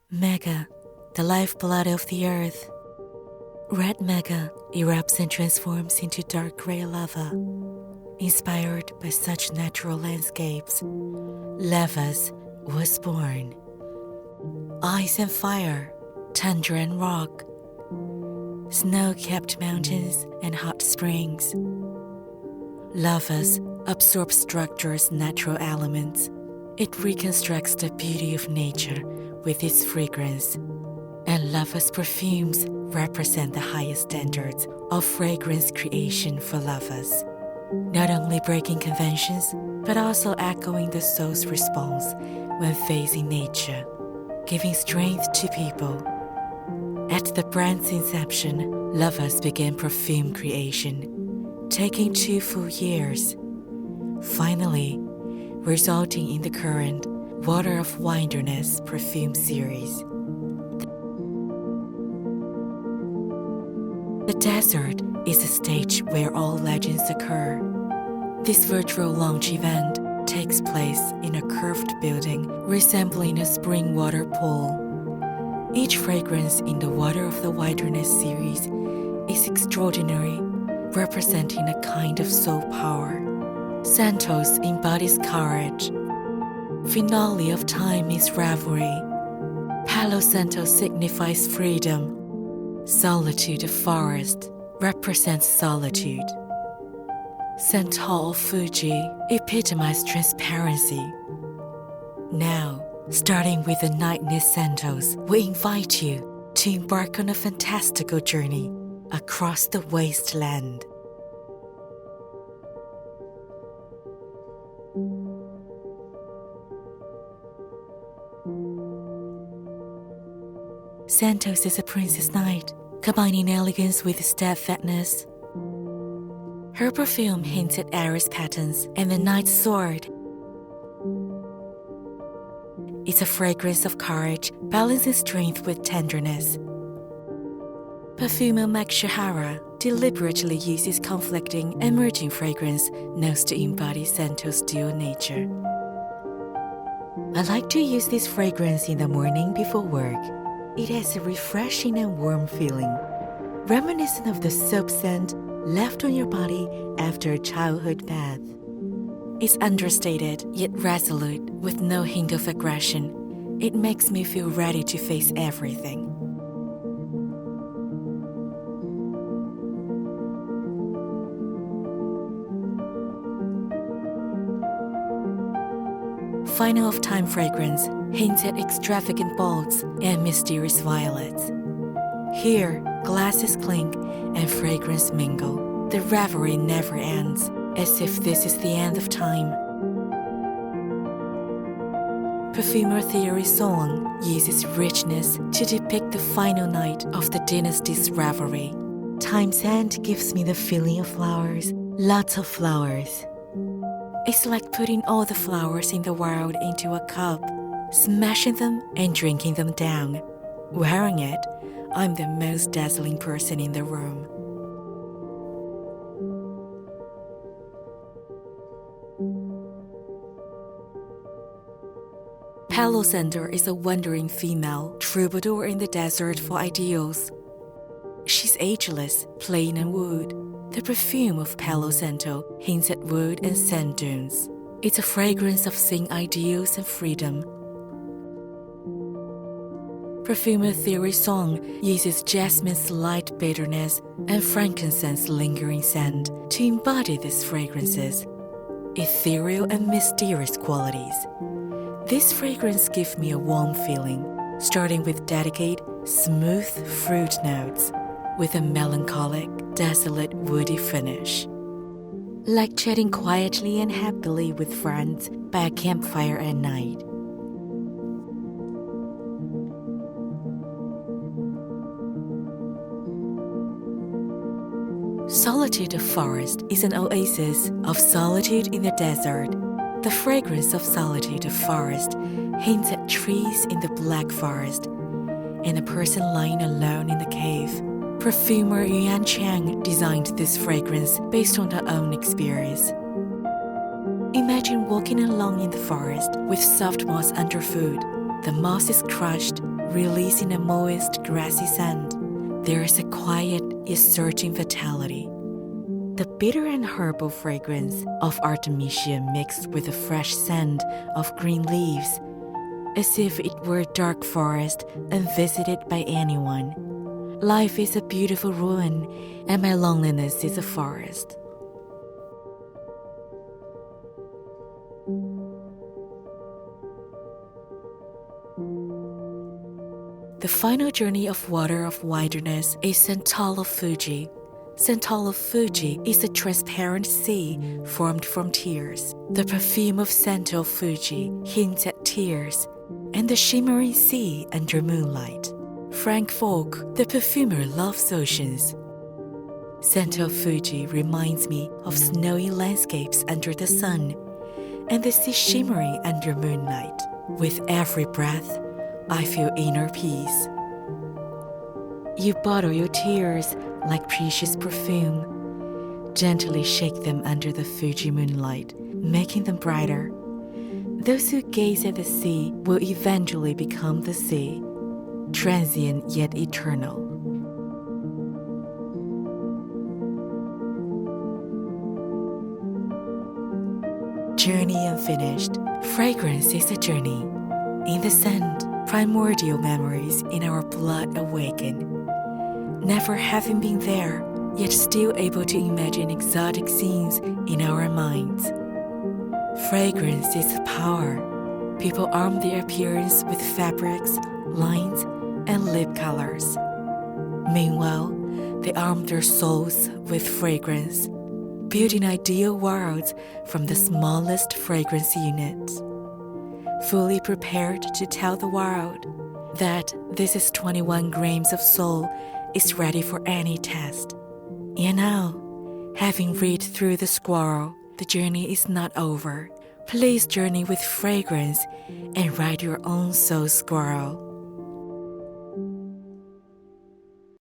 Mega, the lifeblood of the earth. Red mega erupts and transforms into dark gray lava. Inspired by such natural landscapes, LAVAS was born. Ice and fire, tundra and rock, snow-capped mountains and hot springs. LAVAS absorbs structure's natural elements. It reconstructs the beauty of nature with its fragrance, and LAVAS perfumes represent the highest standards of fragrance creation for LAVAS, not only breaking conventions, but also echoing the soul's response when facing nature, giving strength to people. At the brand's inception, LAVAS began perfume creation, taking 2 full years, finally resulting in the current Water of Wilderness perfume series. The desert is a stage where all legends occur. This virtual launch event takes place in a curved building resembling a spring water pool. Each fragrance in the Water of the Wilderness series is extraordinary, representing a kind of soul power. Santos embodies courage. Finale of Time is revelry. Palo Santo signifies freedom. Solitude of Forest represents solitude. Santal of Fuji epitomizes transparency. Now, starting with the Nightness Santos, we invite you to embark on a fantastical journey across the wasteland. Santos is a princess knight, combining elegance with steadfastness. Her perfume hints at Aries patterns and the knight's sword. It's a fragrance of courage, balancing strength with tenderness. Perfumer Max Shahara deliberately uses conflicting, emerging fragrance notes to embody Santos' dual nature. I like to use this fragrance in the morning before work. It has a refreshing and warm feeling, reminiscent of the soap scent left on your body after a childhood bath. It's understated yet resolute with no hint of aggression. It makes me feel ready to face everything. Final of Time fragrance hints at extravagant bulbs and mysterious violets. Here, glasses clink and fragrance mingle. The revelry never ends, as if this is the end of time. Perfumer Theory Song uses richness to depict the final night of the dynasty's revelry. Time's end gives me the feeling of flowers, lots of flowers. It's like putting all the flowers in the world into a cup, smashing them and drinking them down. Wearing it, I'm the most dazzling person in the room. Palo Santo is a wandering female troubadour in the desert for ideals. She's ageless, plain and wood. The perfume of Palo Santo hints at wood and sand dunes. It's a fragrance of seeing ideals and freedom. Perfumer Theory Song uses jasmine's light bitterness and frankincense lingering scent to embody these fragrances, ethereal and mysterious qualities. This fragrance gives me a warm feeling, starting with delicate, smooth fruit notes, with a melancholic, desolate, woody finish. Like chatting quietly and happily with friends by a campfire at night. Solitude of Forest is an oasis of solitude in the desert. The fragrance of Solitude of Forest hints at trees in the Black Forest and a person lying alone in the cave. Perfumer Yuan Chang designed this fragrance based on her own experience. Imagine walking along in the forest with soft moss underfoot. The moss is crushed, releasing a moist, grassy scent, there is a quiet yet surging vitality. The bitter and herbal fragrance of Artemisia mixed with the fresh scent of green leaves, as if it were a dark forest unvisited by anyone. Life is a beautiful ruin, and my loneliness is a forest. The final journey of water of wilderness is Sentalo Fuji. Sentalo Fuji is a transparent sea formed from tears. The perfume of Sento Fuji hints at tears, and the shimmering sea under moonlight. Frank Folk, the perfumer, loves oceans. Sento Fuji reminds me of snowy landscapes under the sun, and the sea shimmering under moonlight. With every breath, I feel inner peace. You bottle your tears like precious perfume. Gently shake them under the Fuji moonlight, making them brighter. Those who gaze at the sea will eventually become the sea, transient yet eternal. Journey unfinished. Fragrance is a journey. In the scent, primordial memories in our blood awaken. Never having been there, yet still able to imagine exotic scenes in our minds. Fragrance is power. People arm their appearance with fabrics, lines, and lip colors. Meanwhile, they arm their souls with fragrance, building ideal worlds from the smallest fragrance units. Fully prepared to tell the world that this is 21 grams of soul is ready for any test. And now, having read through the squirrel, the journey is not over. Please journey with fragrance and write your own soul squirrel.